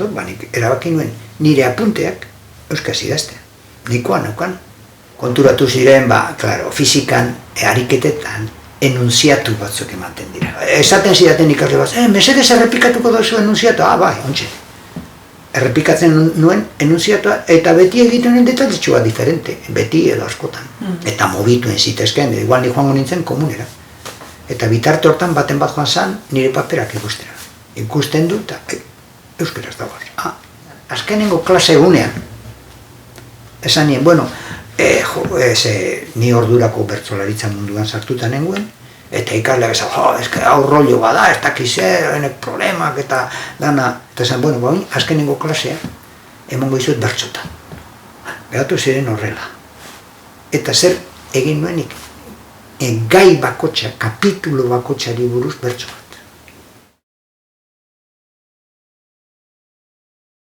Nik erabaki nuen nire apunteak euskaz idaztea. Nikoan neukan. Konturatu ziren, klaro, fizikan, ariketetan, enunziatu batzuk ematen dira. Esaten zidaten ikasle bat, mesedez errepikatuko dozu enunziatua? Bai, ontsa. Errepikatzen nuen enunziatua, eta beti egiten nuen detaletxua diferente, beti edo askotan. Eta mobituen zitezken, igual ni joango nintzen komunera. Eta bitarte hortan baten bat joan zan, nire paperak ikustera. Ikusten du, eta euskaraz dagoaz. Azkenengo klase egunean, esan nien, bueno, ni ordurako bertsolaritza munduan sartuta nengoen, eta ikasleak esan, hau rollo bada, ez dakizer, enek problemak, eta dana, eta esan, bueno, azkenengo klasea, emongo izut bertsotan. Behatu ziren horrela. Eta zer egin nuenik, gai bakotxa, kapitulo bakotxari buruz bertsoa.